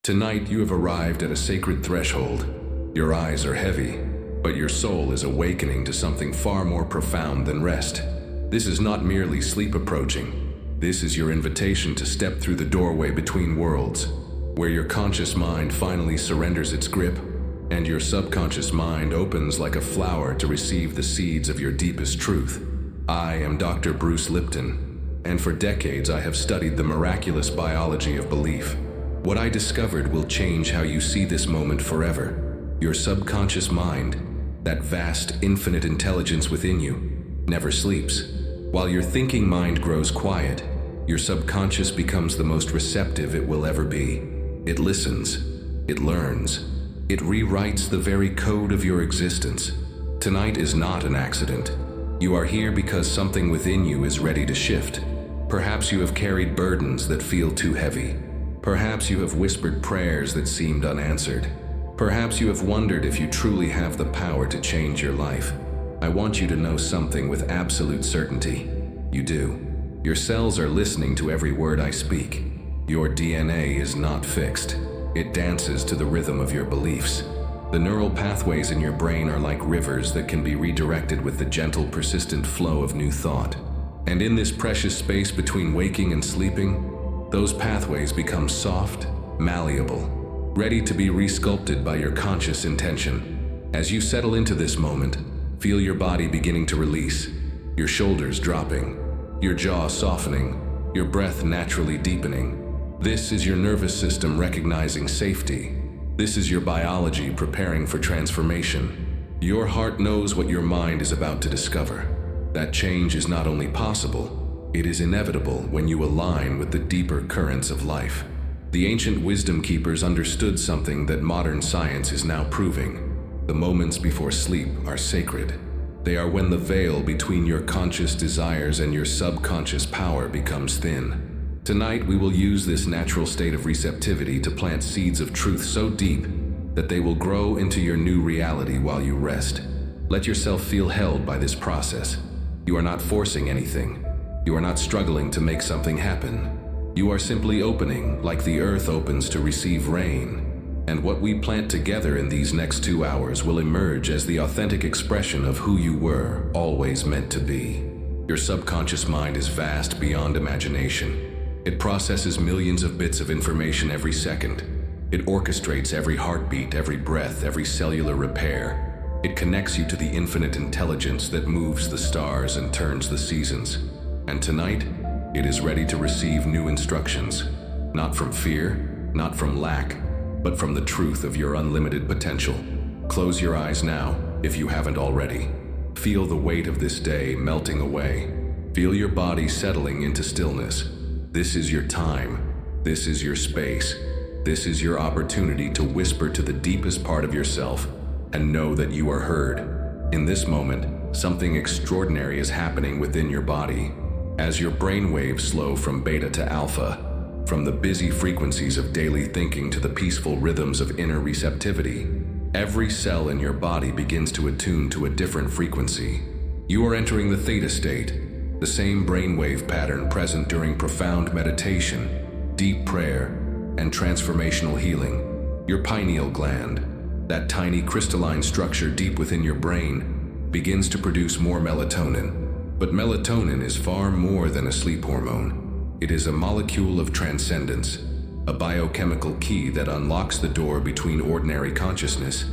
Tonight you have arrived at a sacred threshold. Your eyes are heavy, but your soul is awakening to something far more profound than rest. This is not merely sleep approaching. This is your invitation to step through the doorway between worlds, where your conscious mind finally surrenders its grip, and your subconscious mind opens like a flower to receive the seeds of your deepest truth. I am Dr. Bruce Lipton, and for decades I have studied the miraculous biology of belief. What I discovered will change how you see this moment forever. Your subconscious mind, that vast, infinite intelligence within you, never sleeps. While your thinking mind grows quiet, your subconscious becomes the most receptive it will ever be. It listens, it learns, it rewrites the very code of your existence. Tonight is not an accident. You are here because something within you is ready to shift. Perhaps you have carried burdens that feel too heavy. Perhaps you have whispered prayers that seemed unanswered. Perhaps you have wondered if you truly have the power to change your life. I want you to know something with absolute certainty. You do. Your cells are listening to every word I speak. Your DNA is not fixed. It dances to the rhythm of your beliefs. The neural pathways in your brain are like rivers that can be redirected with the gentle, persistent flow of new thought. And in this precious space between waking and sleeping, those pathways become soft, malleable, ready to be resculpted by your conscious intention. As you settle into this moment, feel your body beginning to release, your shoulders dropping, your jaw softening, your breath naturally deepening. This is your nervous system recognizing safety. This is your biology preparing for transformation. Your heart knows what your mind is about to discover. That change is not only possible, it is inevitable when you align with the deeper currents of life. The ancient wisdom keepers understood something that modern science is now proving. The moments before sleep are sacred. They are when the veil between your conscious desires and your subconscious power becomes thin. Tonight we will use this natural state of receptivity to plant seeds of truth so deep that they will grow into your new reality while you rest. Let yourself feel held by this process. You are not forcing anything. You are not struggling to make something happen. You are simply opening like the earth opens to receive rain. And what we plant together in these next 2 hours will emerge as the authentic expression of who you were always meant to be. Your subconscious mind is vast beyond imagination. It processes millions of bits of information every second. It orchestrates every heartbeat, every breath, every cellular repair. It connects you to the infinite intelligence that moves the stars and turns the seasons. And tonight, it is ready to receive new instructions, not from fear, not from lack, but from the truth of your unlimited potential. Close your eyes now, if you haven't already. Feel the weight of this day melting away. Feel your body settling into stillness. This is your time. This is your space. This is your opportunity to whisper to the deepest part of yourself and know that you are heard. In this moment, something extraordinary is happening within your body. As your brainwaves slow from beta to alpha, from the busy frequencies of daily thinking to the peaceful rhythms of inner receptivity, every cell in your body begins to attune to a different frequency. You are entering the theta state, the same brainwave pattern present during profound meditation, deep prayer, and transformational healing. Your pineal gland, that tiny crystalline structure deep within your brain, begins to produce more melatonin. But melatonin is far more than a sleep hormone. It is a molecule of transcendence, a biochemical key that unlocks the door between ordinary consciousness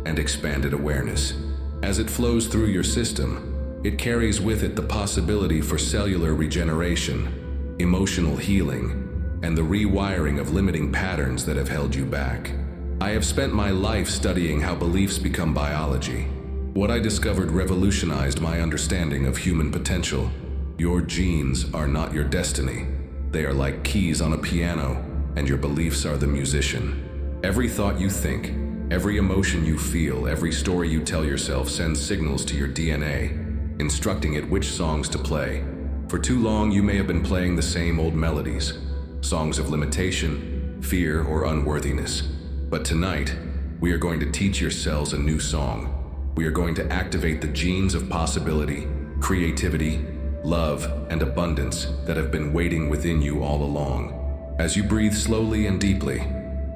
and expanded awareness. As it flows through your system, it carries with it the possibility for cellular regeneration, emotional healing, and the rewiring of limiting patterns that have held you back. I have spent my life studying how beliefs become biology. What I discovered revolutionized my understanding of human potential. Your genes are not your destiny. They are like keys on a piano, and your beliefs are the musician. Every thought you think, every emotion you feel, every story you tell yourself sends signals to your DNA, instructing it which songs to play. For too long, you may have been playing the same old melodies, songs of limitation, fear, or unworthiness. But tonight, we are going to teach your cells a new song. We are going to activate the genes of possibility, creativity, love, and abundance that have been waiting within you all along. As you breathe slowly and deeply,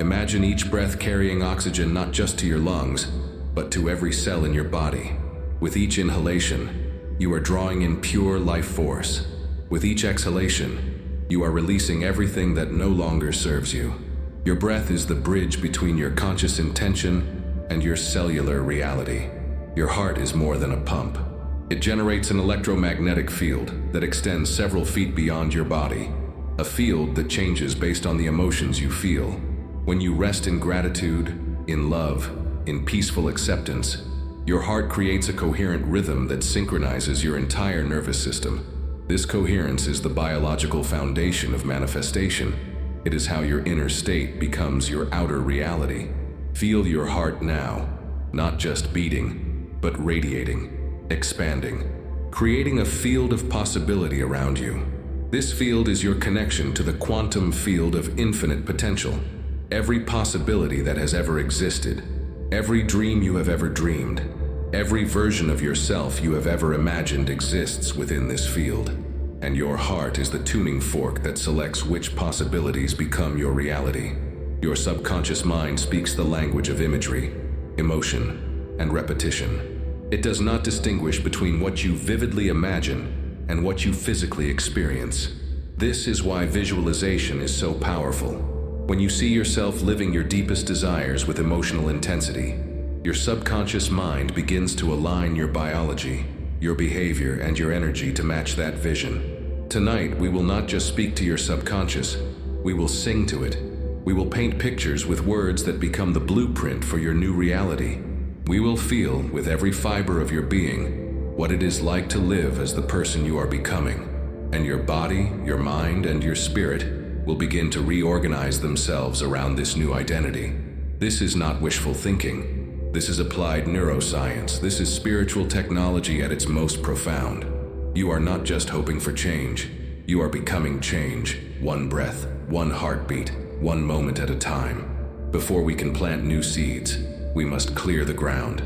Imagine each breath carrying oxygen not just to your lungs, but to every cell in your body. With each inhalation, you are drawing in pure life force. With each exhalation, you are releasing everything that no longer serves you. Your breath is the bridge between your conscious intention and your cellular reality. Your heart is more than a pump. It generates an electromagnetic field that extends several feet beyond your body, a field that changes based on the emotions you feel. When you rest in gratitude, in love, in peaceful acceptance, your heart creates a coherent rhythm that synchronizes your entire nervous system. This coherence is the biological foundation of manifestation. It is how your inner state becomes your outer reality. Feel your heart now, not just beating, but radiating, expanding, creating a field of possibility around you. This field is your connection to the quantum field of infinite potential. Every possibility that has ever existed, every dream you have ever dreamed, every version of yourself you have ever imagined exists within this field. And your heart is the tuning fork that selects which possibilities become your reality. Your subconscious mind speaks the language of imagery, emotion, and repetition. It does not distinguish between what you vividly imagine and what you physically experience. This is why visualization is so powerful. When you see yourself living your deepest desires with emotional intensity, your subconscious mind begins to align your biology, your behavior, and your energy to match that vision. Tonight, we will not just speak to your subconscious, we will sing to it. We will paint pictures with words that become the blueprint for your new reality. We will feel, with every fiber of your being, what it is like to live as the person you are becoming. And your body, your mind, and your spirit will begin to reorganize themselves around this new identity. This is not wishful thinking. This is applied neuroscience. This is spiritual technology at its most profound. You are not just hoping for change. You are becoming change, one breath, one heartbeat, one moment at a time. Before we can plant new seeds, we must clear the ground.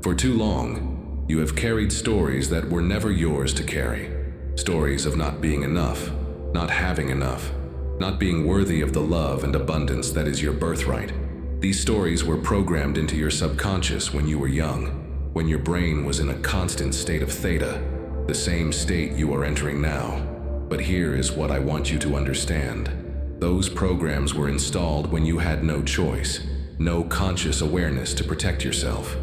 For too long, you have carried stories that were never yours to carry. Stories of not being enough, not having enough, not being worthy of the love and abundance that is your birthright. These stories were programmed into your subconscious when you were young, when your brain was in a constant state of theta, the same state you are entering now. But here is what I want you to understand. Those programs were installed when you had no choice, no conscious awareness to protect yourself.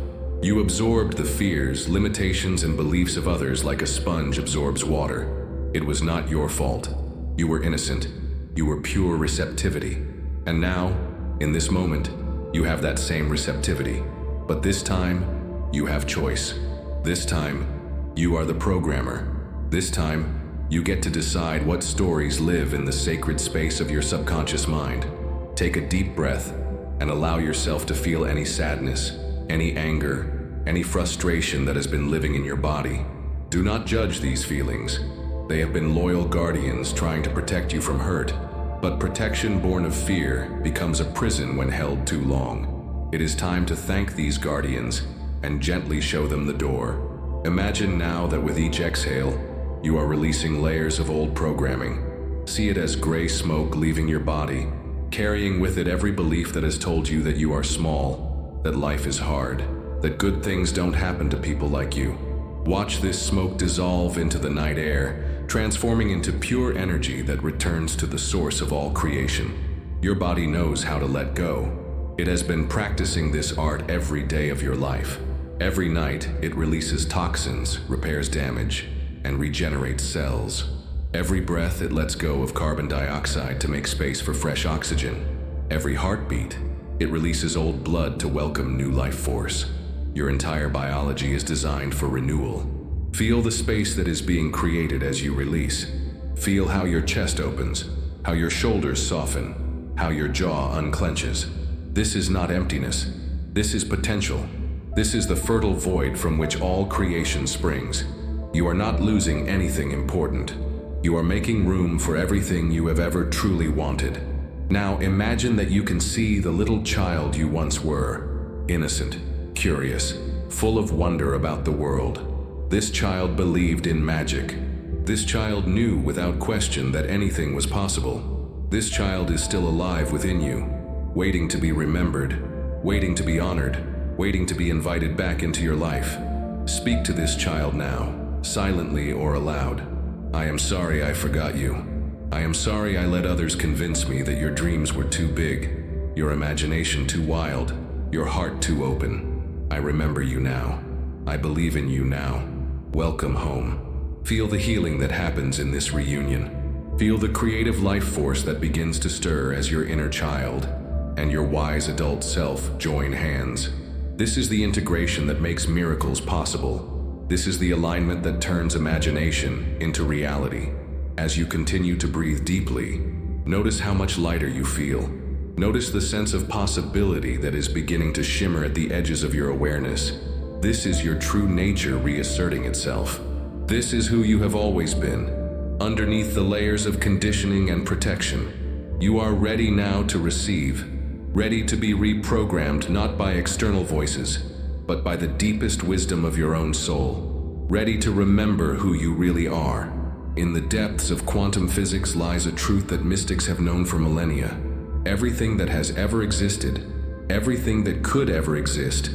You absorbed the fears, limitations, and beliefs of others like a sponge absorbs water. It was not your fault. You were innocent. You were pure receptivity. And now, in this moment, you have that same receptivity. But this time, you have choice. This time, you are the programmer. This time, you get to decide what stories live in the sacred space of your subconscious mind. Take a deep breath and allow yourself to feel any sadness, any anger, any frustration that has been living in your body. Do not judge these feelings. They have been loyal guardians trying to protect you from hurt. But protection born of fear becomes a prison when held too long. It is time to thank these guardians and gently show them the door. Imagine now that with each exhale, you are releasing layers of old programming. See it as gray smoke leaving your body, carrying with it every belief that has told you that you are small, that life is hard, that good things don't happen to people like you. Watch this smoke dissolve into the night air, transforming into pure energy that returns to the source of all creation. Your body knows how to let go. It has been practicing this art every day of your life. Every night, it releases toxins, repairs damage, and regenerates cells. Every breath, it lets go of carbon dioxide to make space for fresh oxygen. Every heartbeat, it releases old blood to welcome new life force. Your entire biology is designed for renewal. Feel the space that is being created as you release. Feel how your chest opens, how your shoulders soften, how your jaw unclenches. This is not emptiness. This is potential. This is the fertile void from which all creation springs. You are not losing anything important. You are making room for everything you have ever truly wanted. Now imagine that you can see the little child you once were, innocent, curious, full of wonder about the world. This child believed in magic. This child knew without question that anything was possible. This child is still alive within you. waiting to be remembered, waiting to be honored, waiting to be invited back into your life. Speak to this child now, silently or aloud. I am sorry I forgot you. I am sorry I let others convince me that your dreams were too big, your imagination too wild, your heart too open. I remember you now. I believe in you now. Welcome home. Feel the healing that happens in this reunion. Feel the creative life force that begins to stir as your inner child and your wise adult self join hands. This is the integration that makes miracles possible. This is the alignment that turns imagination into reality. As you continue to breathe deeply, notice how much lighter you feel. Notice the sense of possibility that is beginning to shimmer at the edges of your awareness. This is your true nature reasserting itself. This is who you have always been, underneath the layers of conditioning and protection. You are ready now to receive, ready to be reprogrammed not by external voices, but by the deepest wisdom of your own soul. Ready to remember who you really are. In the depths of quantum physics lies a truth that mystics have known for millennia. Everything that has ever existed, everything that could ever exist,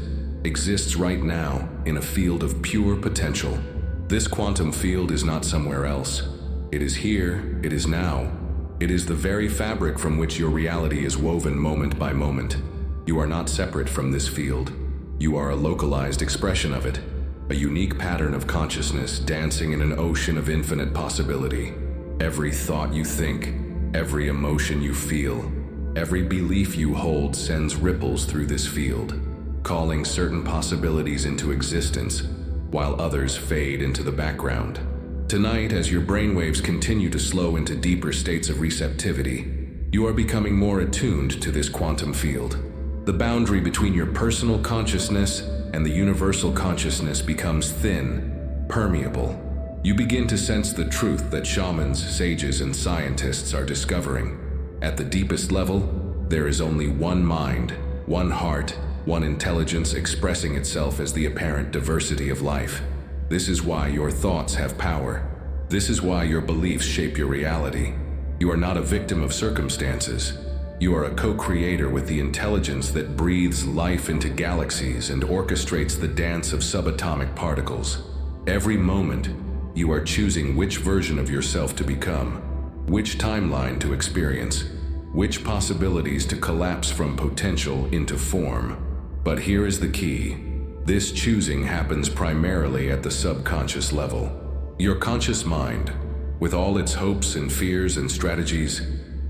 exists right now in a field of pure potential. This quantum field is not somewhere else. It is here, it is now. It is the very fabric from which your reality is woven moment by moment. You are not separate from this field. You are a localized expression of it, a unique pattern of consciousness dancing in an ocean of infinite possibility. Every thought you think, every emotion you feel, every belief you hold sends ripples through this field, calling certain possibilities into existence, while others fade into the background. Tonight, as your brainwaves continue to slow into deeper states of receptivity, you are becoming more attuned to this quantum field. The boundary between your personal consciousness and the universal consciousness becomes thin, permeable. You begin to sense the truth that shamans, sages, and scientists are discovering. At the deepest level, there is only one mind, one heart, one intelligence expressing itself as the apparent diversity of life. This is why your thoughts have power. This is why your beliefs shape your reality. You are not a victim of circumstances. You are a co-creator with the intelligence that breathes life into galaxies and orchestrates the dance of subatomic particles. Every moment, you are choosing which version of yourself to become, which timeline to experience, which possibilities to collapse from potential into form. But here is the key. This choosing happens primarily at the subconscious level. Your conscious mind, with all its hopes and fears and strategies,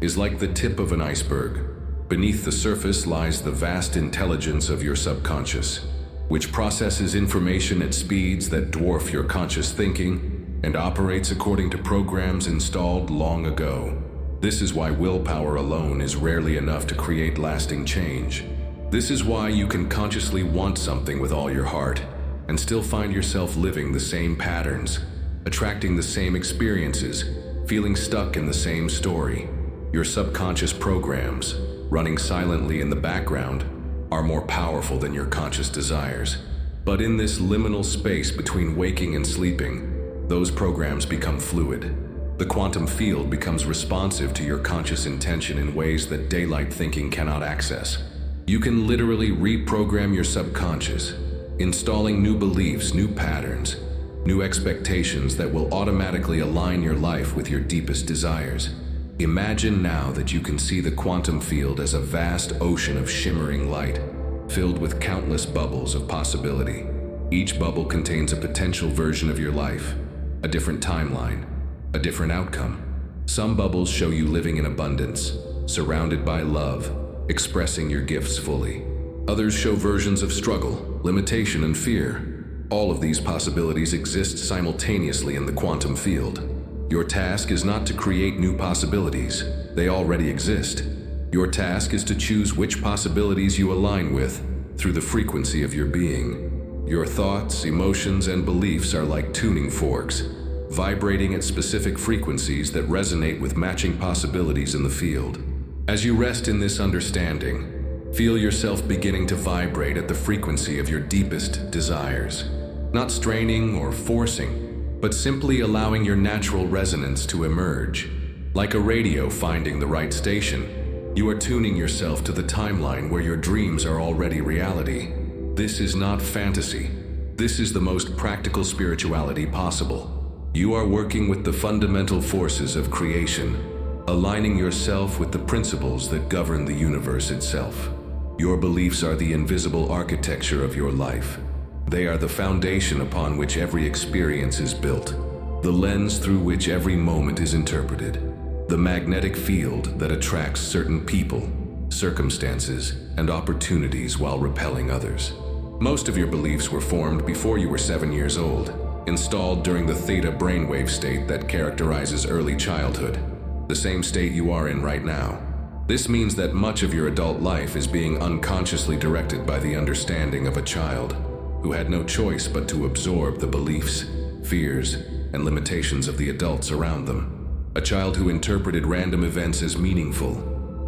is like the tip of an iceberg. Beneath the surface lies the vast intelligence of your subconscious, which processes information at speeds that dwarf your conscious thinking and operates according to programs installed long ago. This is why willpower alone is rarely enough to create lasting change. This is why you can consciously want something with all your heart and still find yourself living the same patterns, attracting the same experiences, feeling stuck in the same story. Your subconscious programs, running silently in the background, are more powerful than your conscious desires. But in this liminal space between waking and sleeping, those programs become fluid. The quantum field becomes responsive to your conscious intention in ways that daylight thinking cannot access. You can literally reprogram your subconscious, installing new beliefs, new patterns, new expectations that will automatically align your life with your deepest desires. Imagine now that you can see the quantum field as a vast ocean of shimmering light, filled with countless bubbles of possibility. Each bubble contains a potential version of your life, a different timeline, a different outcome. Some bubbles show you living in abundance, surrounded by love, expressing your gifts fully. Others show versions of struggle, limitation, and fear. All of these possibilities exist simultaneously in the quantum field. Your task is not to create new possibilities. They already exist. Your task is to choose which possibilities you align with through the frequency of your being. Your thoughts, emotions, and beliefs are like tuning forks, vibrating at specific frequencies that resonate with matching possibilities in the field. As you rest in this understanding, feel yourself beginning to vibrate at the frequency of your deepest desires. Not straining or forcing, but simply allowing your natural resonance to emerge. Like a radio finding the right station, You are tuning yourself to the timeline where your dreams are already reality. This is not fantasy. This is the most practical spirituality possible. You are working with the fundamental forces of creation, aligning yourself with the principles that govern the universe itself. Your beliefs are the invisible architecture of your life. They are the foundation upon which every experience is built, the lens through which every moment is interpreted, the magnetic field that attracts certain people, circumstances, and opportunities while repelling others. Most of your beliefs were formed before you were 7 years old, installed during the theta brainwave state that characterizes early childhood, the same state you are in right now. This means that much of your adult life is being unconsciously directed by the understanding of a child who had no choice but to absorb the beliefs, fears, and limitations of the adults around them. A child who interpreted random events as meaningful,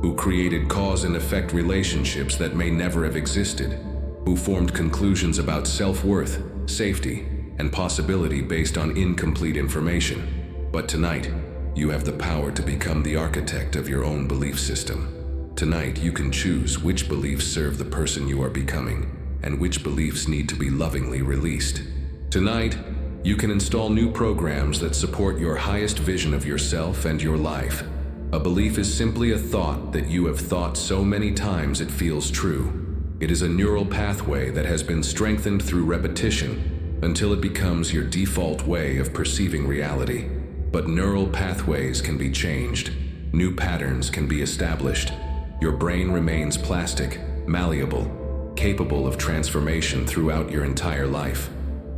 who created cause and effect relationships that may never have existed, who formed conclusions about self-worth, safety, and possibility based on incomplete information. But tonight, you have the power to become the architect of your own belief system. Tonight, you can choose which beliefs serve the person you are becoming and which beliefs need to be lovingly released. Tonight, you can install new programs that support your highest vision of yourself and your life. A belief is simply a thought that you have thought so many times it feels true. It is a neural pathway that has been strengthened through repetition until it becomes your default way of perceiving reality. But neural pathways can be changed. New patterns can be established. Your brain remains plastic, malleable, capable of transformation throughout your entire life.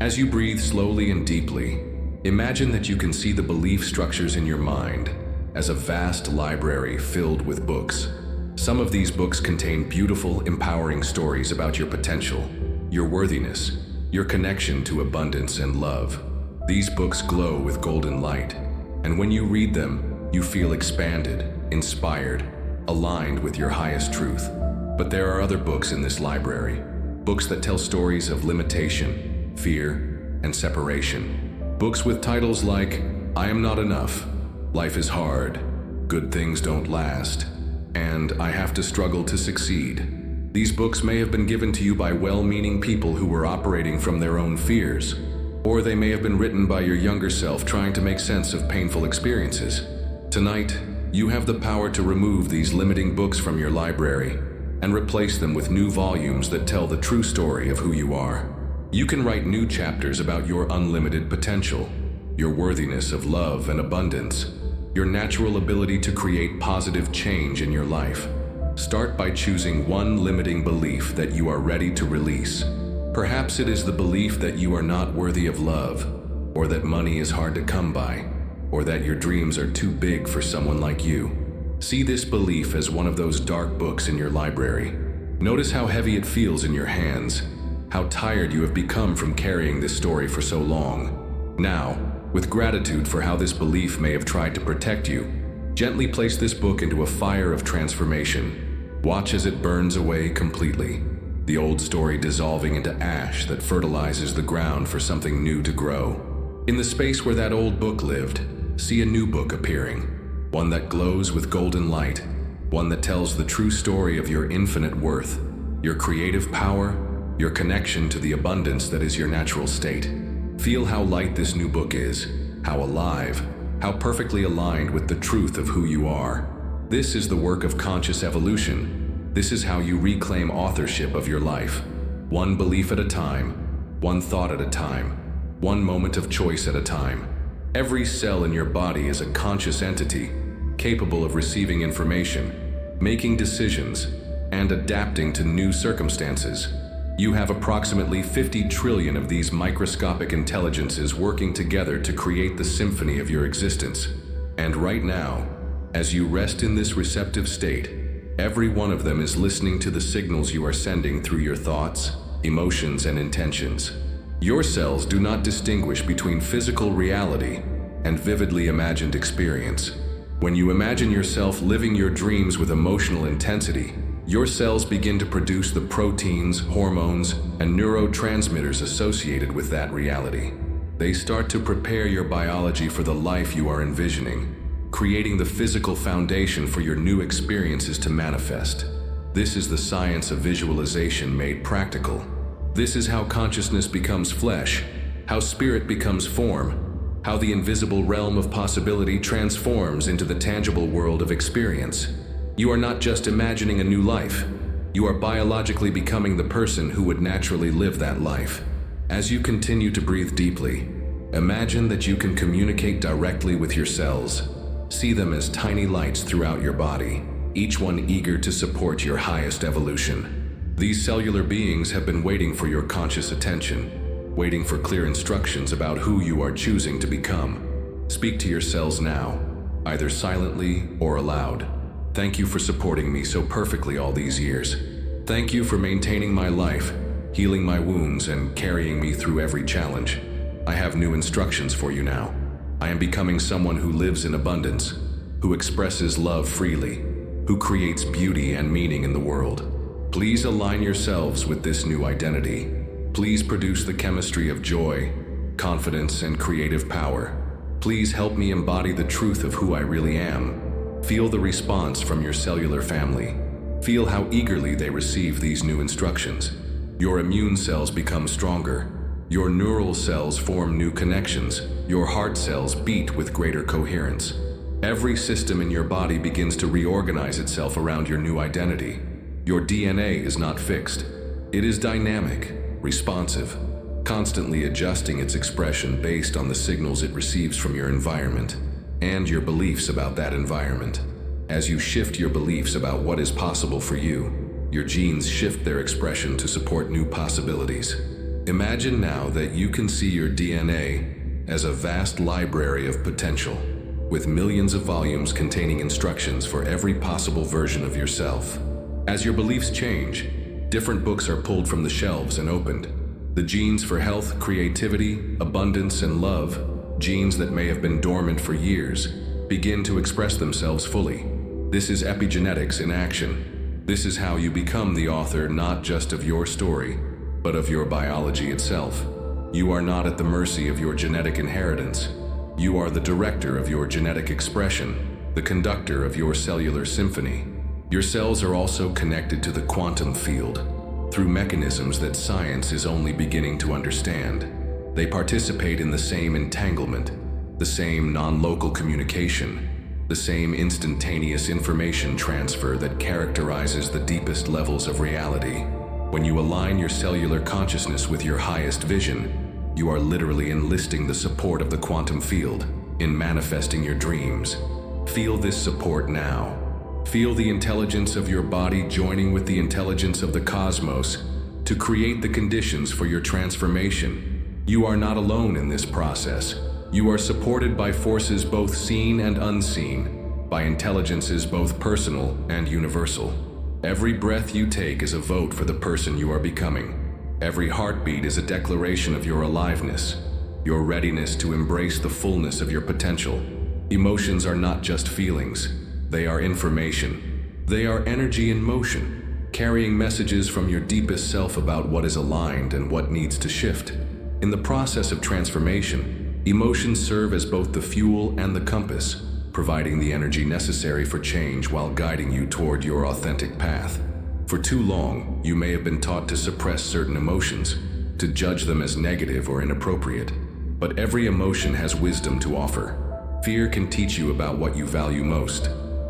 As you breathe slowly and deeply, imagine that you can see the belief structures in your mind as a vast library filled with books. Some of these books contain beautiful, empowering stories about your potential, your worthiness, your connection to abundance and love. These books glow with golden light, and when you read them, you feel expanded, inspired, aligned with your highest truth. But there are other books in this library, books that tell stories of limitation, fear, and separation. Books with titles like, I Am Not Enough, Life is Hard, Good Things Don't Last, and I Have to Struggle to Succeed. These books may have been given to you by well-meaning people who were operating from their own fears, or they may have been written by your younger self trying to make sense of painful experiences. Tonight, you have the power to remove these limiting books from your library and replace them with new volumes that tell the true story of who you are. You can write new chapters about your unlimited potential, your worthiness of love and abundance, your natural ability to create positive change in your life. Start by choosing one limiting belief that you are ready to release. Perhaps it is the belief that you are not worthy of love, or that money is hard to come by, or that your dreams are too big for someone like you. See this belief as one of those dark books in your library. Notice how heavy it feels in your hands, how tired you have become from carrying this story for so long. Now, with gratitude for how this belief may have tried to protect you, gently place this book into a fire of transformation. Watch as it burns away completely, the old story dissolving into ash that fertilizes the ground for something new to grow. In the space where that old book lived, see a new book appearing, one that glows with golden light, one that tells the true story of your infinite worth, your creative power, your connection to the abundance that is your natural state. Feel how light this new book is, how alive, how perfectly aligned with the truth of who you are. This is the work of conscious evolution. This is how you reclaim authorship of your life. One belief at a time, one thought at a time, one moment of choice at a time. Every cell in your body is a conscious entity, capable of receiving information, making decisions, and adapting to new circumstances. You have approximately 50 trillion of these microscopic intelligences working together to create the symphony of your existence. And right now, as you rest in this receptive state, every one of them is listening to the signals you are sending through your thoughts, emotions, and intentions. Your cells do not distinguish between physical reality and vividly imagined experience. When you imagine yourself living your dreams with emotional intensity, your cells begin to produce the proteins, hormones, and neurotransmitters associated with that reality. They start to prepare your biology for the life you are envisioning. creating the physical foundation for your new experiences to manifest. This is the science of visualization made practical. This is how consciousness becomes flesh, how spirit becomes form, how the invisible realm of possibility transforms into the tangible world of experience. You are not just imagining a new life. You are biologically becoming the person who would naturally live that life. As you continue to breathe deeply, imagine that you can communicate directly with your cells. See them as tiny lights throughout your body, each one eager to support your highest evolution. These cellular beings have been waiting for your conscious attention, waiting for clear instructions about who you are choosing to become. Speak to your cells now, either silently or aloud. Thank you for supporting me so perfectly all these years. Thank you for maintaining my life, healing my wounds, and carrying me through every challenge. I have new instructions for you now. I am becoming someone who lives in abundance, who expresses love freely, who creates beauty and meaning in the world. Please align yourselves with this new identity. Please produce the chemistry of joy, confidence, and creative power. Please help me embody the truth of who I really am. Feel the response from your cellular family. Feel how eagerly they receive these new instructions. Your immune cells become stronger. Your neural cells form new connections. Your heart cells beat with greater coherence. Every system in your body begins to reorganize itself around your new identity. Your DNA is not fixed. It is dynamic, responsive, constantly adjusting its expression based on the signals it receives from your environment and your beliefs about that environment. As you shift your beliefs about what is possible for you, your genes shift their expression to support new possibilities. Imagine now that you can see your DNA as a vast library of potential, with millions of volumes containing instructions for every possible version of yourself. As your beliefs change, different books are pulled from the shelves and opened. The genes for health, creativity, abundance, and love, genes that may have been dormant for years, begin to express themselves fully. This is epigenetics in action. This is how you become the author not just of your story, but of your biology itself. You are not at the mercy of your genetic inheritance. You are the director of your genetic expression, the conductor of your cellular symphony. Your cells are also connected to the quantum field through mechanisms that science is only beginning to understand. They participate in the same entanglement, the same non-local communication, the same instantaneous information transfer that characterizes the deepest levels of reality. When you align your cellular consciousness with your highest vision, you are literally enlisting the support of the quantum field in manifesting your dreams. Feel this support now. Feel the intelligence of your body joining with the intelligence of the cosmos to create the conditions for your transformation. You are not alone in this process. You are supported by forces both seen and unseen, by intelligences both personal and universal. Every breath you take is a vote for the person you are becoming. Every heartbeat is a declaration of your aliveness, your readiness to embrace the fullness of your potential. Emotions are not just feelings. They are information. They are energy in motion, carrying messages from your deepest self about what is aligned and what needs to shift. In the process of transformation, emotions serve as both the fuel and the compass, providing the energy necessary for change while guiding you toward your authentic path. For too long, you may have been taught to suppress certain emotions, to judge them as negative or inappropriate. But every emotion has wisdom to offer. Fear can teach you about what you value most.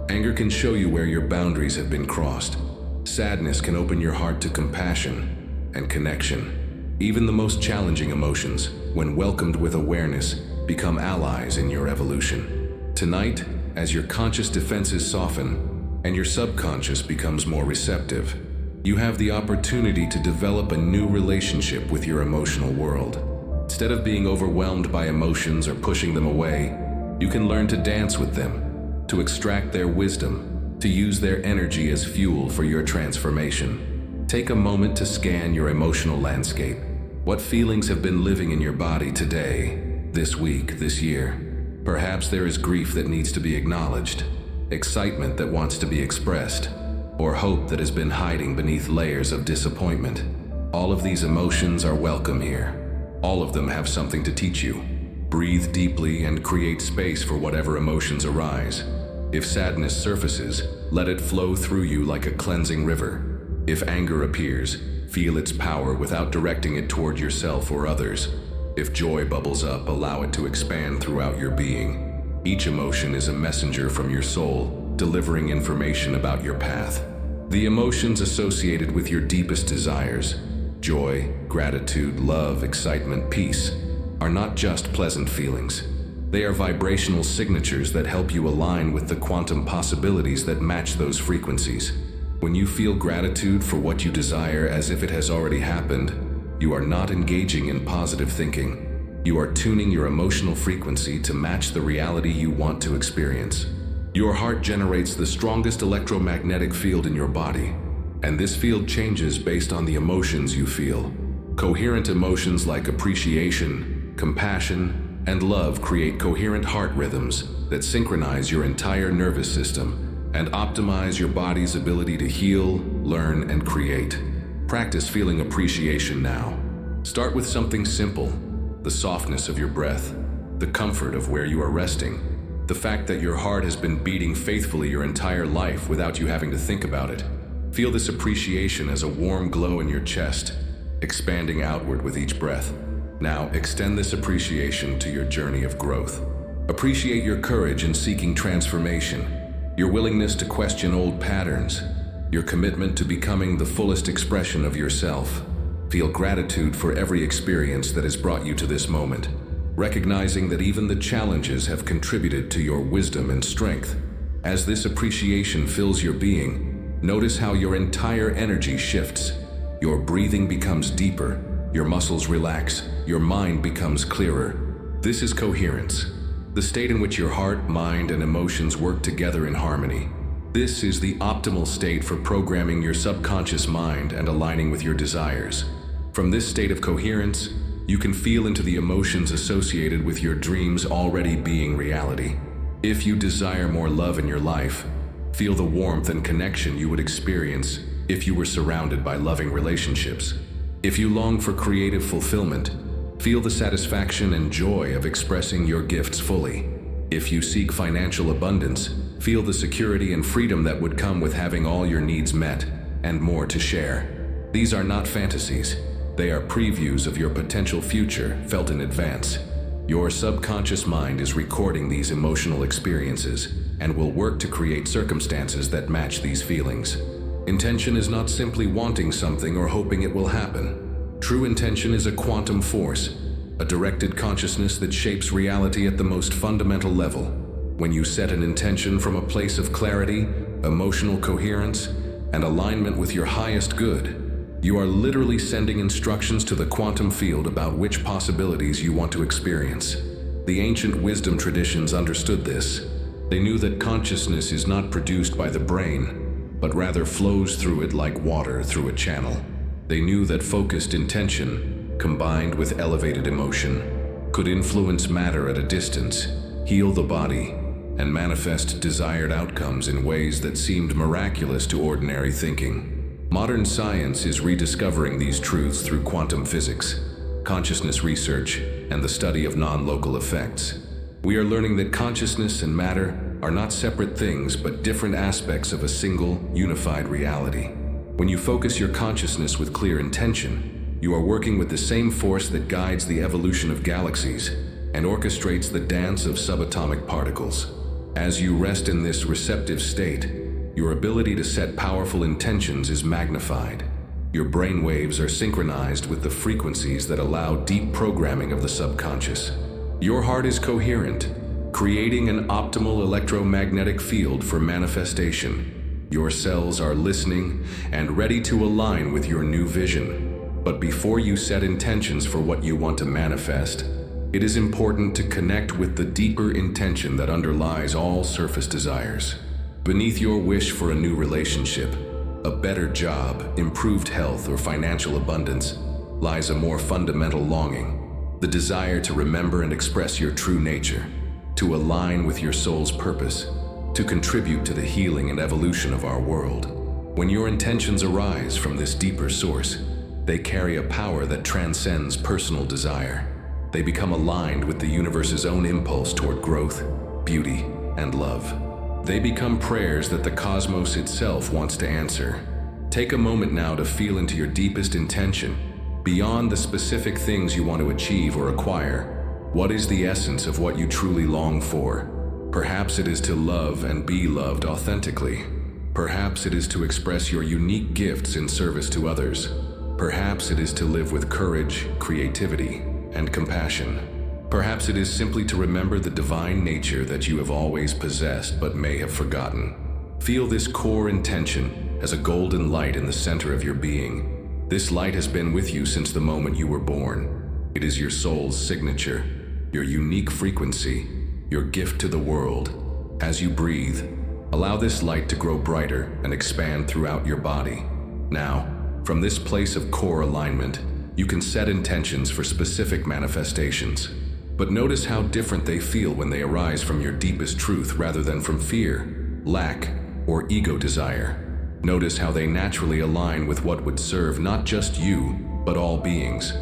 Anger can show you where your boundaries have been crossed. Sadness can open your heart to compassion and connection. Even the most challenging emotions, when welcomed with awareness, become allies in your evolution. Tonight, as your conscious defenses soften and your subconscious becomes more receptive, you have the opportunity to develop a new relationship with your emotional world. Instead of being overwhelmed by emotions or pushing them away, you can learn to dance with them, to extract their wisdom, to use their energy as fuel for your transformation. Take a moment to scan your emotional landscape. What feelings have been living in your body today, this week, this year? Perhaps there is grief that needs to be acknowledged, excitement that wants to be expressed, or hope that has been hiding beneath layers of disappointment. All of these emotions are welcome here. All of them have something to teach you. Breathe deeply and create space for whatever emotions arise. If sadness surfaces, let it flow through you like a cleansing river. If anger appears, feel its power without directing it toward yourself or others. If joy bubbles up, allow it to expand throughout your being. Each emotion is a messenger from your soul, delivering information about your path. The emotions associated with your deepest desires, joy, gratitude, love, excitement, peace, are not just pleasant feelings. They are vibrational signatures that help you align with the quantum possibilities that match those frequencies. When you feel gratitude for what you desire as if it has already happened, you are not engaging in positive thinking. You are tuning your emotional frequency to match the reality you want to experience. Your heart generates the strongest electromagnetic field in your body, and this field changes based on the emotions you feel. Coherent emotions like appreciation, compassion, and love create coherent heart rhythms that synchronize your entire nervous system and optimize your body's ability to heal, learn, and create. Practice feeling appreciation now. Start with something simple: the softness of your breath, the comfort of where you are resting, the fact that your heart has been beating faithfully your entire life without you having to think about it. Feel this appreciation as a warm glow in your chest, expanding outward with each breath. Now, extend this appreciation to your journey of growth. Appreciate your courage in seeking transformation, your willingness to question old patterns, your commitment to becoming the fullest expression of yourself. Feel gratitude for every experience that has brought you to this moment, recognizing that even the challenges have contributed to your wisdom and strength. As this appreciation fills your being, notice how your entire energy shifts. Your breathing becomes deeper, your muscles relax, your mind becomes clearer. This is coherence, the state in which your heart, mind, and emotions work together in harmony. This is the optimal state for programming your subconscious mind and aligning with your desires. From this state of coherence, you can feel into the emotions associated with your dreams already being reality. If you desire more love in your life, feel the warmth and connection you would experience if you were surrounded by loving relationships. If you long for creative fulfillment, feel the satisfaction and joy of expressing your gifts fully. If you seek financial abundance, feel the security and freedom that would come with having all your needs met and more to share. These are not fantasies. They are previews of your potential future felt in advance. Your subconscious mind is recording these emotional experiences and will work to create circumstances that match these feelings. Intention is not simply wanting something or hoping it will happen. True intention is a quantum force, a directed consciousness that shapes reality at the most fundamental level. When you set an intention from a place of clarity, emotional coherence, and alignment with your highest good, you are literally sending instructions to the quantum field about which possibilities you want to experience. The ancient wisdom traditions understood this. They knew that consciousness is not produced by the brain, but rather flows through it like water through a channel. They knew that focused intention, combined with elevated emotion, could influence matter at a distance, heal the body, and manifest desired outcomes in ways that seemed miraculous to ordinary thinking. Modern science is rediscovering these truths through quantum physics, consciousness research, and the study of non-local effects. We are learning that consciousness and matter are not separate things but different aspects of a single, unified reality. When you focus your consciousness with clear intention, you are working with the same force that guides the evolution of galaxies and orchestrates the dance of subatomic particles. As you rest in this receptive state, your ability to set powerful intentions is magnified. Your brain waves are synchronized with the frequencies that allow deep programming of the subconscious. Your heart is coherent, creating an optimal electromagnetic field for manifestation. Your cells are listening and ready to align with your new vision. But before you set intentions for what you want to manifest, it is important to connect with the deeper intention that underlies all surface desires. Beneath your wish for a new relationship, a better job, improved health, or financial abundance lies a more fundamental longing, the desire to remember and express your true nature, to align with your soul's purpose, to contribute to the healing and evolution of our world. When your intentions arise from this deeper source, they carry a power that transcends personal desire. They become aligned with the universe's own impulse toward growth, beauty, and love. They become prayers that the cosmos itself wants to answer. Take a moment now to feel into your deepest intention. Beyond the specific things you want to achieve or acquire, what is the essence of what you truly long for? Perhaps it is to love and be loved authentically. Perhaps it is to express your unique gifts in service to others. Perhaps it is to live with courage, creativity, and compassion. Perhaps it is simply to remember the divine nature that you have always possessed but may have forgotten. Feel this core intention as a golden light in the center of your being. This light has been with you since the moment you were born. It is your soul's signature, your unique frequency, your gift to the world. As you breathe, allow this light to grow brighter and expand throughout your body. Now, from this place of core alignment, you can set intentions for specific manifestations. But notice how different they feel when they arise from your deepest truth rather than from fear, lack, or ego desire. Notice how they naturally align with what would serve not just you, but all beings.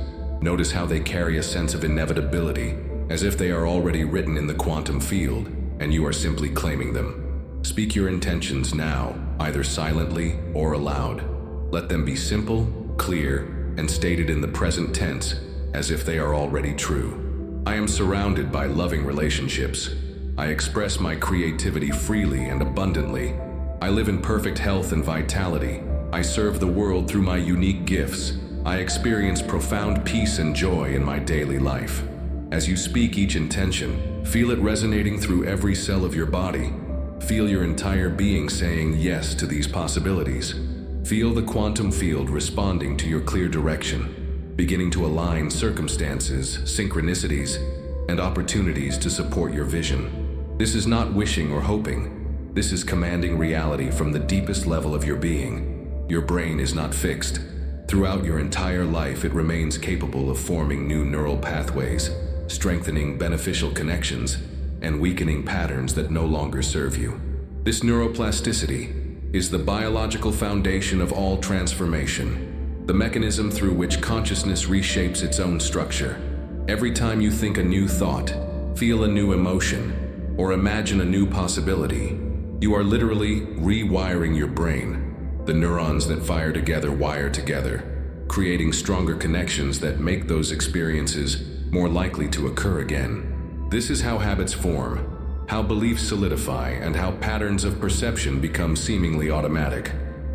Notice how they carry a sense of inevitability, as if they are already written in the quantum field, and you are simply claiming them. Speak your intentions now, either silently or aloud. Let them be simple, clear, and stated in the present tense, as if they are already true. I am surrounded by loving relationships. I express my creativity freely and abundantly. I live in perfect health and vitality. I serve the world through my unique gifts. I experience profound peace and joy in my daily life. As you speak each intention, feel it resonating through every cell of your body. Feel your entire being saying yes to these possibilities. Feel the quantum field responding to your clear direction, beginning to align circumstances, synchronicities, and opportunities to support your vision. This is not wishing or hoping. This is commanding reality from the deepest level of your being. Your brain is not fixed. Throughout your entire life, it remains capable of forming new neural pathways, strengthening beneficial connections, and weakening patterns that no longer serve you. This neuroplasticity is the biological foundation of all transformation, the mechanism through which consciousness reshapes its own structure. Every time you think a new thought, feel a new emotion, or imagine a new possibility, you are literally rewiring your brain. The neurons that fire together wire together, creating stronger connections that make those experiences more likely to occur again. This is how habits form, how beliefs solidify, and how patterns of perception become seemingly automatic.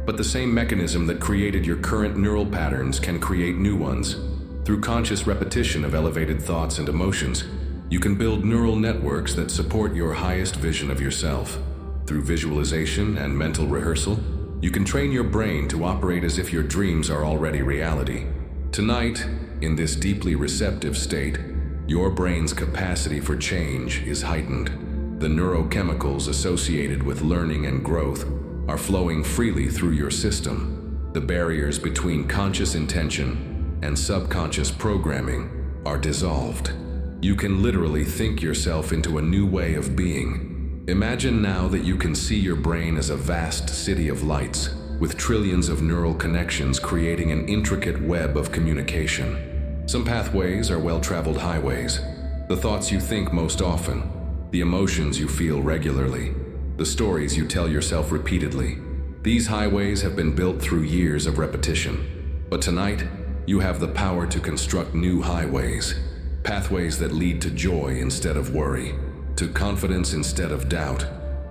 But the same mechanism that created your current neural patterns can create new ones. Through conscious repetition of elevated thoughts and emotions, you can build neural networks that support your highest vision of yourself. Through visualization and mental rehearsal, you can train your brain to operate as if your dreams are already reality. Tonight, in this deeply receptive state, your brain's capacity for change is heightened. The neurochemicals associated with learning and growth are flowing freely through your system. The barriers between conscious intention and subconscious programming are dissolved. You can literally think yourself into a new way of being. Imagine now that you can see your brain as a vast city of lights, with trillions of neural connections creating an intricate web of communication. Some pathways are well-traveled highways, the thoughts you think most often, the emotions you feel regularly, the stories you tell yourself repeatedly. These highways have been built through years of repetition. But tonight, you have the power to construct new highways, pathways that lead to joy instead of worry, to confidence instead of doubt,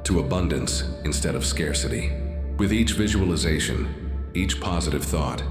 to abundance instead of scarcity. With each visualization, each positive thought,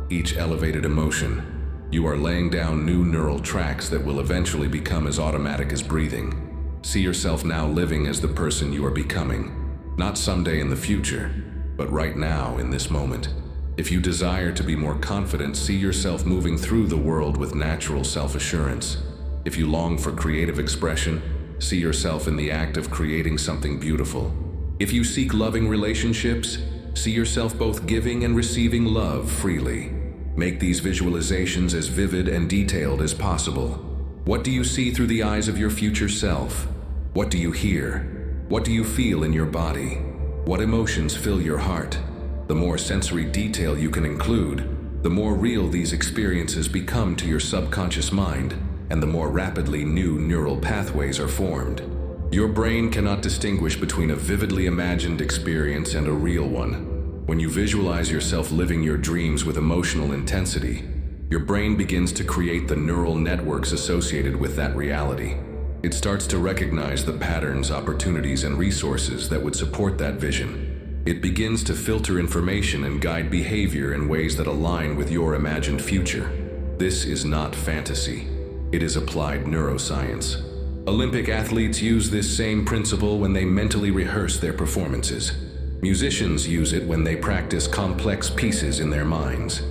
each elevated emotion, you are laying down new neural tracks that will eventually become as automatic as breathing. See yourself now living as the person you are becoming, not someday in the future, but right now in this moment. If you desire to be more confident, see yourself moving through the world with natural self-assurance. If you long for creative expression, see yourself in the act of creating something beautiful. If you seek loving relationships, see yourself both giving and receiving love freely. Make these visualizations as vivid and detailed as possible. What do you see through the eyes of your future self? What do you hear? What do you feel in your body? What emotions fill your heart? The more sensory detail you can include, the more real these experiences become to your subconscious mind. and the more rapidly new neural pathways are formed. Your brain cannot distinguish between a vividly imagined experience and a real one. When you visualize yourself living your dreams with emotional intensity, your brain begins to create the neural networks associated with that reality. It starts to recognize the patterns, opportunities, and resources that would support that vision. It begins to filter information and guide behavior in ways that align with your imagined future. This is not fantasy. It is applied neuroscience. Olympic athletes use this same principle when they mentally rehearse their performances. Musicians use it when they practice complex pieces in their minds.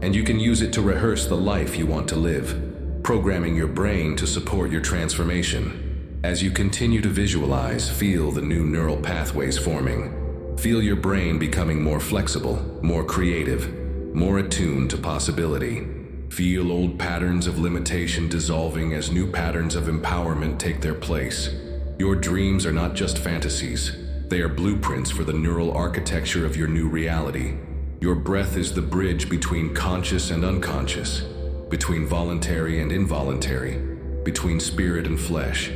And you can use it to rehearse the life you want to live, programming your brain to support your transformation. As you continue to visualize, feel the new neural pathways forming. Feel your brain becoming more flexible, more creative, more attuned to possibility. Feel old patterns of limitation dissolving as new patterns of empowerment take their place. Your dreams are not just fantasies. They are blueprints for the neural architecture of your new reality. Your breath is the bridge between conscious and unconscious, between voluntary and involuntary, between spirit and flesh.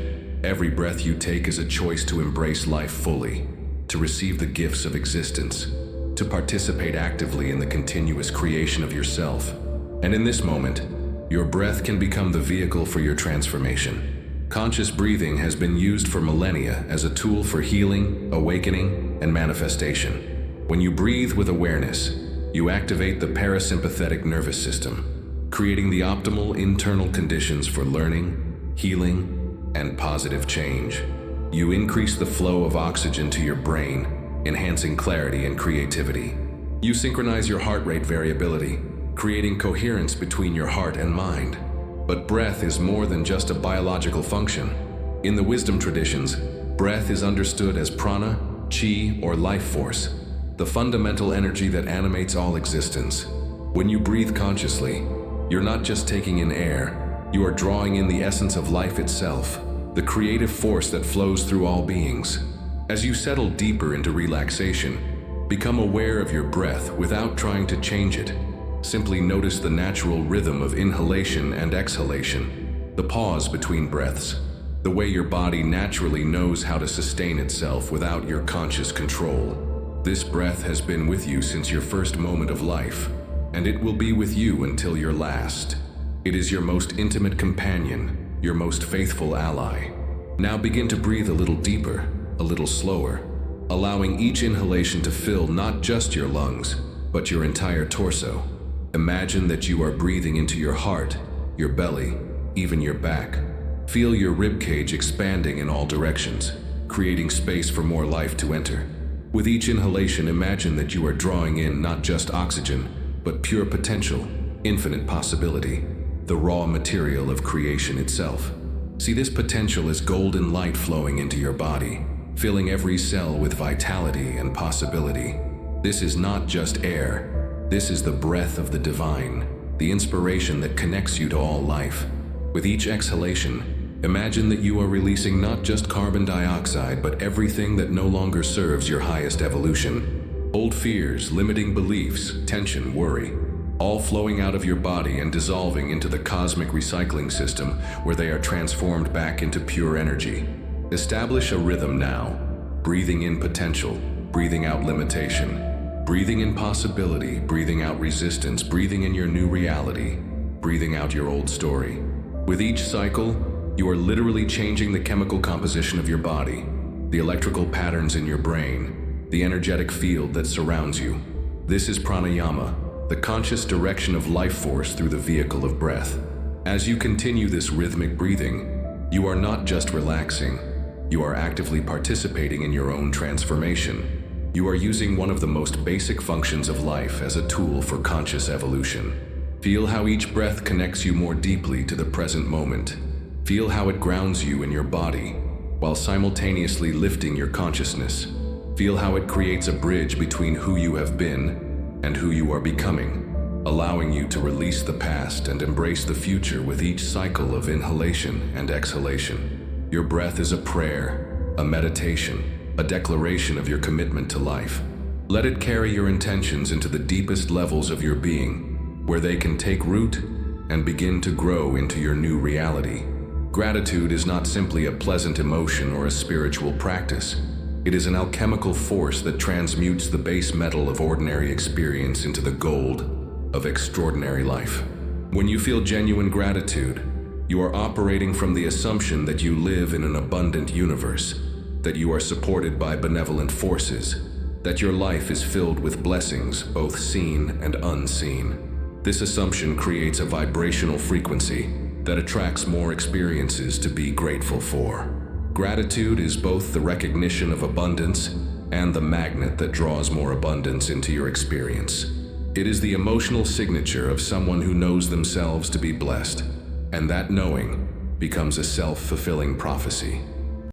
Every breath you take is a choice to embrace life fully, to receive the gifts of existence, to participate actively in the continuous creation of yourself. And in this moment, your breath can become the vehicle for your transformation. Conscious breathing has been used for millennia as a tool for healing, awakening, and manifestation. When you breathe with awareness, you activate the parasympathetic nervous system, creating the optimal internal conditions for learning, healing, and positive change. You increase the flow of oxygen to your brain, enhancing clarity and creativity. You synchronize your heart rate variability, creating coherence between your heart and mind. But breath is more than just a biological function. In the wisdom traditions, breath is understood as prana, chi, or life force, the fundamental energy that animates all existence. When you breathe consciously, you're not just taking in air, you are drawing in the essence of life itself, the creative force that flows through all beings. As you settle deeper into relaxation, become aware of your breath without trying to change it. Simply notice the natural rhythm of inhalation and exhalation, the pause between breaths, the way your body naturally knows how to sustain itself without your conscious control. This breath has been with you since your first moment of life, and it will be with you until your last. It is your most intimate companion, your most faithful ally. Now begin to breathe a little deeper, a little slower, allowing each inhalation to fill not just your lungs, but your entire torso. Imagine that you are breathing into your heart, your belly, even your back. Feel your ribcage expanding in all directions, creating space for more life to enter. With each inhalation, imagine that you are drawing in not just oxygen, but pure potential, infinite possibility, the raw material of creation itself. See this potential as golden light flowing into your body, filling every cell with vitality and possibility. This is not just air. This is the breath of the divine, the inspiration that connects you to all life. With each exhalation, imagine that you are releasing not just carbon dioxide, but everything that no longer serves your highest evolution. Old fears, limiting beliefs, tension, worry, all flowing out of your body and dissolving into the cosmic recycling system where they are transformed back into pure energy. Establish a rhythm now, breathing in potential, breathing out limitation. Breathing in possibility, breathing out resistance, breathing in your new reality, breathing out your old story. With each cycle, you are literally changing the chemical composition of your body, the electrical patterns in your brain, the energetic field that surrounds you. This is pranayama, the conscious direction of life force through the vehicle of breath. As you continue this rhythmic breathing, you are not just relaxing, you are actively participating in your own transformation. You are using one of the most basic functions of life as a tool for conscious evolution. Feel how each breath connects you more deeply to the present moment. Feel how it grounds you in your body, while simultaneously lifting your consciousness. Feel how it creates a bridge between who you have been and who you are becoming, allowing you to release the past and embrace the future with each cycle of inhalation and exhalation. Your breath is a prayer, a meditation, a declaration of your commitment to life. Let it carry your intentions into the deepest levels of your being, where they can take root and begin to grow into your new reality. Gratitude is not simply a pleasant emotion or a spiritual practice. It is an alchemical force that transmutes the base metal of ordinary experience into the gold of extraordinary life. When you feel genuine gratitude, you are operating from the assumption that you live in an abundant universe, that you are supported by benevolent forces, that your life is filled with blessings, both seen and unseen. This assumption creates a vibrational frequency that attracts more experiences to be grateful for. Gratitude is both the recognition of abundance and the magnet that draws more abundance into your experience. It is the emotional signature of someone who knows themselves to be blessed, and that knowing becomes a self-fulfilling prophecy.